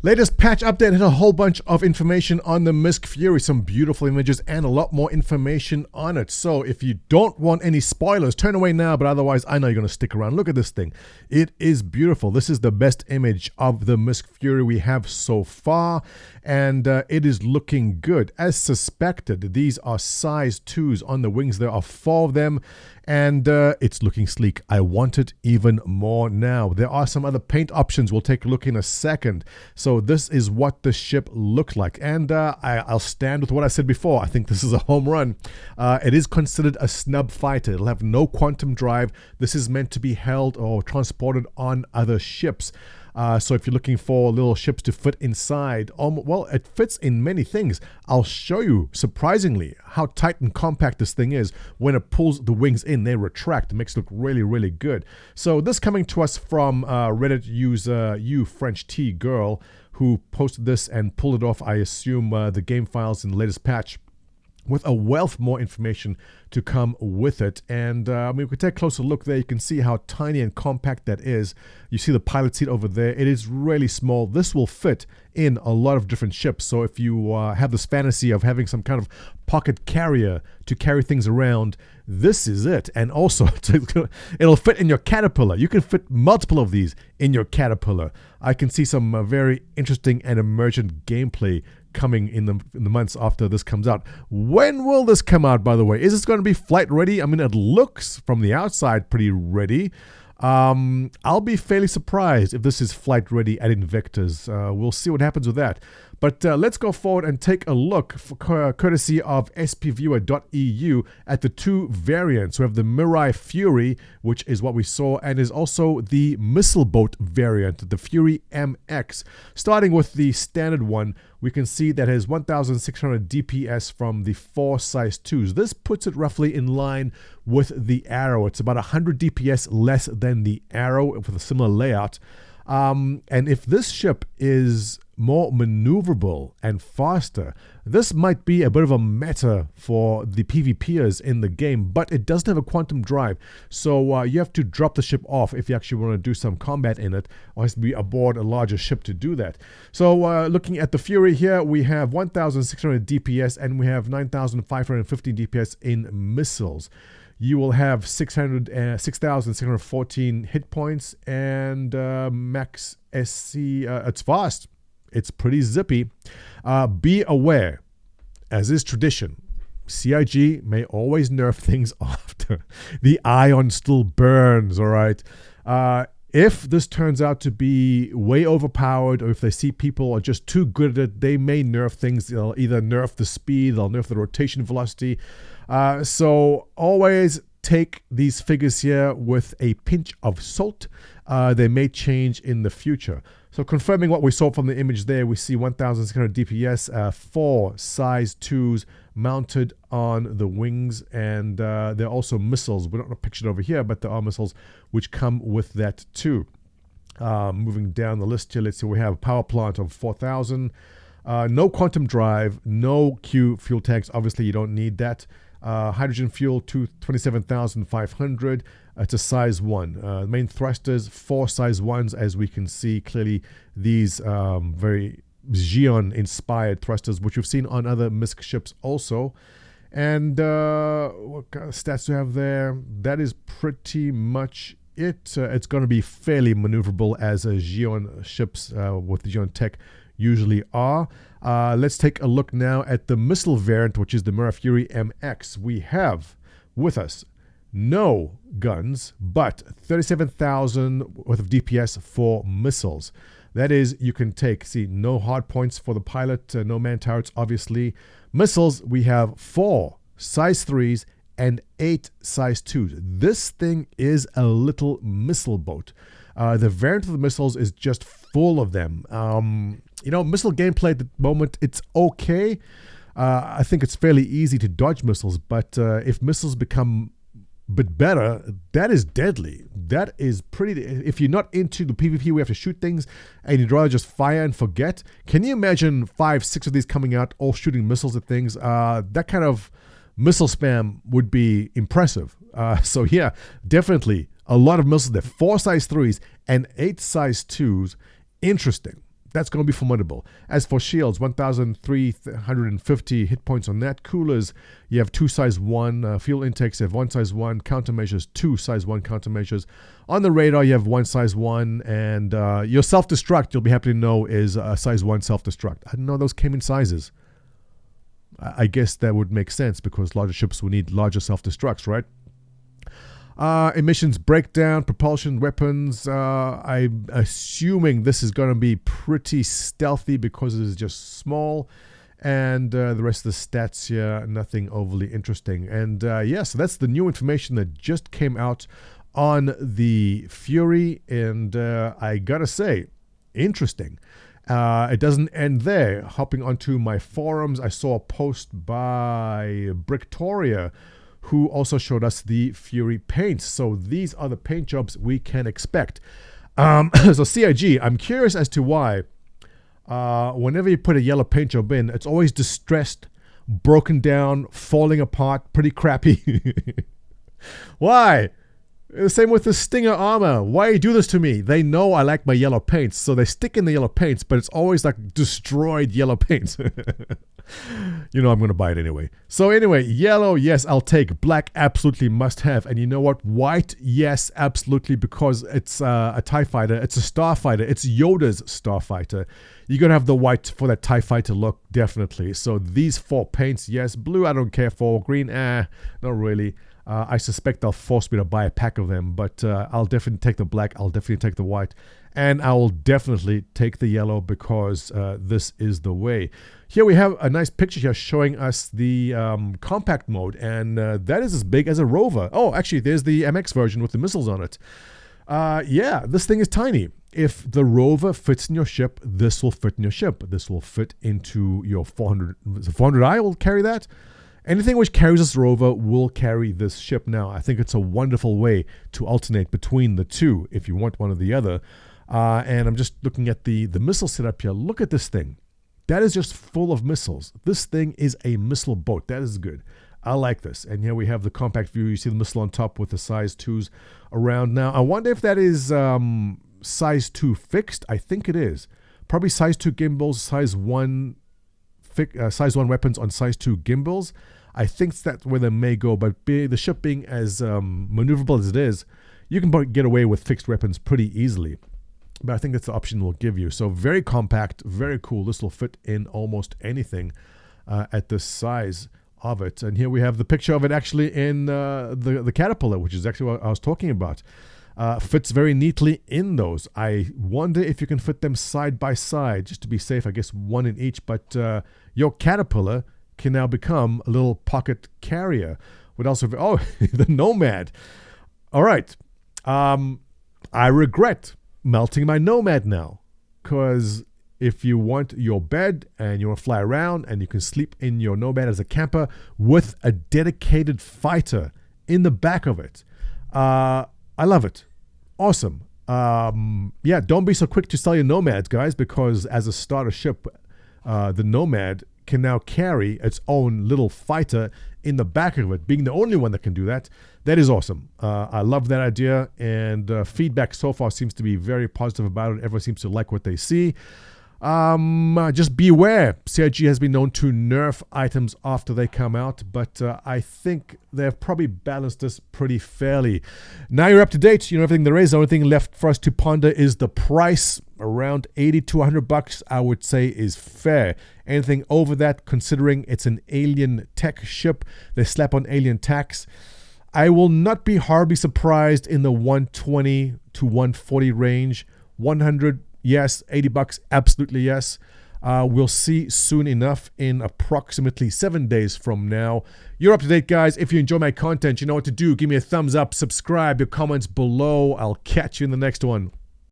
Latest patch update had a whole bunch of information on the Mist Fury, some beautiful images and a lot more information on it. So if you don't want any spoilers, turn away now, but otherwise I know you're going to stick around. Look at this thing. It is beautiful. This is the best image of the Mist Fury we have so far, and it is looking good. As suspected, these are size 2s on the wings. There are 4 of them, and it's looking sleek. I want it even more now. There are some other paint options we'll take a look in a second. So this is what the ship looked like, and I'll stand with what I said before. I think this is a home run. It is considered a snub fighter. It'll have no quantum drive. This is meant to be held or transported on other ships. So if you're looking for little ships to fit inside, well, it fits in many things. I'll show you, surprisingly, how tight and compact this thing is. When it pulls the wings in, they retract. It makes it look really, really good. So this coming to us from Reddit user You French Tea Girl, who posted this and pulled it off, I assume, the game files in the latest patch, with a wealth more information to come with it. And we could take a closer look there. You can see how tiny and compact that is. You see the pilot seat over there. It is really small. This will fit in a lot of different ships. So if you have this fantasy of having some kind of pocket carrier to carry things around, this is it. And also, it'll fit in your Caterpillar. You can fit multiple of these in your Caterpillar. I can see some very interesting and emergent gameplay coming in the months after this comes out. When will this come out, by the way? Is this going to be flight ready? I mean, it looks from the outside pretty ready. I'll be fairly surprised if this is flight ready at Invictus. We'll see what happens with that. But let's go forward and take a look, courtesy of spviewer.eu, at the 2 variants. We have the Mirai Fury, which is what we saw, and is also the missile boat variant, the Fury MX. Starting with the standard one, we can see that it has 1,600 DPS from the 4 size 2s. This puts it roughly in line with the Arrow. It's about 100 DPS less than the Arrow with a similar layout. And if this ship is more maneuverable and faster, this might be a bit of a meta for the PvPers in the game, but it doesn't have a quantum drive, so you have to drop the ship off if you actually want to do some combat in it, or has to be aboard a larger ship to do that. So looking at the Fury here, we have 1,600 DPS and we have 9,515 DPS in missiles. You will have 6,614 hit points and max SC. It's fast. It's pretty zippy. Be aware, as is tradition, CIG may always nerf things after the ion still burns, all right? If this turns out to be way overpowered, or if they see people are just too good at it, they may nerf things. They'll either nerf the speed, they'll nerf the rotation velocity. So always take these figures here with a pinch of salt. They may change in the future. So confirming what we saw from the image there, we see 1,600 DPS, 4 size 2s mounted on the wings, and there are also missiles. We're not pictured over here, but there are missiles which come with that too. Moving down the list here, let's see, we have a power plant of 4,000. No quantum drive, no Q fuel tanks. Obviously, you don't need that. Hydrogen fuel to 27,500. It's a size 1. Main thrusters, 4 size 1s, as we can see clearly. These very Xion-inspired thrusters, which we've seen on other MISC ships also. And what kind of stats do we have there? That is pretty much it. It's going to be fairly maneuverable, as Xion ships with the Xion tech usually are. Let's take a look now at the missile variant, which is the Mirai Fury MX. We have with us no guns, but 37,000 worth of DPS for missiles. That is, you can take, see, no hard points for the pilot, no man turrets, obviously. Missiles, we have 4 size 3s and 8 size 2s. This thing is a little missile boat. The variant of the missiles is just full of them. Missile gameplay at the moment, it's okay. I think it's fairly easy to dodge missiles, but if missiles become a bit better, that is deadly. That is pretty... If you're not into the PvP, we have to shoot things, and you'd rather just fire and forget. Can you imagine 5, 6 of these coming out, all shooting missiles at things? That kind of missile spam would be impressive. So yeah, definitely a lot of missiles there. 4 size 3s and 8 size 2s. Interesting. That's going to be formidable. As for shields, 1,350 hit points on that. Coolers, you have 2 size 1. Fuel intakes, you have 1 size 1. Countermeasures, 2 size 1 countermeasures. On the radar, you have 1 size 1. And your self-destruct, you'll be happy to know, is a size 1 self-destruct. I didn't know those came in sizes. I guess that would make sense because larger ships will need larger self-destructs, right? Emissions breakdown, propulsion, weapons. I'm assuming this is going to be pretty stealthy because it is just small. And the rest of the stats here, nothing overly interesting. And yeah, so that's the new information that just came out on the Fury. And I got to say, interesting. It doesn't end there. Hopping onto my forums, I saw a post by Bricktoria, who also showed us the Fury paints. So these are the paint jobs we can expect. So CIG, I'm curious as to why whenever you put a yellow paint job in, it's always distressed, broken down, falling apart, pretty crappy. Why? Same with the Stinger armor. Why you do this to me? They know I like my yellow paints, so they stick in the yellow paints, but it's always like destroyed yellow paints. You know I'm going to buy it anyway. So anyway, yellow, yes, I'll take. Black, absolutely must have. And you know what? White, yes, absolutely, because it's a TIE fighter. It's a starfighter. It's Yoda's starfighter. You're going to have the white for that TIE fighter look, definitely. So these 4 paints, yes. Blue, I don't care for. Green, not really. I suspect they'll force me to buy a pack of them, but I'll definitely take the black. I'll definitely take the white. And I will definitely take the yellow because this is the way. Here we have a nice picture here showing us the compact mode, and that is as big as a rover. Oh, actually, there's the MX version with the missiles on it. Yeah, this thing is tiny. If the rover fits in your ship, this will fit in your ship. This will fit into your 400. The 400i will carry that. Anything which carries this rover will carry this ship now. I think it's a wonderful way to alternate between the two if you want one or the other. And I'm just looking at the missile setup here. Look at this thing. That is just full of missiles. This thing is a missile boat. That is good. I like this. And here we have the compact view. You see the missile on top with the size 2s around. Now, I wonder if that is size 2 fixed. I think it is. Probably size 2 gimbals, size 1 weapons on size 2 gimbals. I think that's where they may go. But the ship being as maneuverable as it is, you can get away with fixed weapons pretty easily. But I think that's the option we'll give you. So very compact, very cool. This will fit in almost anything at this size of it. And here we have the picture of it actually in the Caterpillar, which is actually what I was talking about. Fits very neatly in those. I wonder if you can fit them side by side, just to be safe, I guess one in each. But your Caterpillar can now become a little pocket carrier. Would also be, oh, the Nomad. All right. I regret melting my Nomad now, because if you want your bed and you want to fly around and you can sleep in your Nomad as a camper with a dedicated fighter in the back of it, I love it. Awesome. Yeah, don't be so quick to sell your Nomads, guys, because as a starter ship, the Nomad can now carry its own little fighter in the back of it, being the only one that can do that. That is awesome. I love that idea, and feedback so far seems to be very positive about it. Everyone seems to like what they see. Just beware. CIG has been known to nerf items after they come out, but I think they've probably balanced this pretty fairly. Now you're up to date. You know everything there is. The only thing left for us to ponder is the price. Around $80 to $100, I would say, is fair. Anything over that, considering it's an alien tech ship, they slap on alien tax. I will not be horribly surprised in the $120 to $140 range. 100, yes. $80, absolutely yes. We'll see soon enough in approximately 7 days from now. You're up to date, guys. If you enjoy my content, you know what to do. Give me a thumbs up, subscribe, your comments below. I'll catch you in the next one.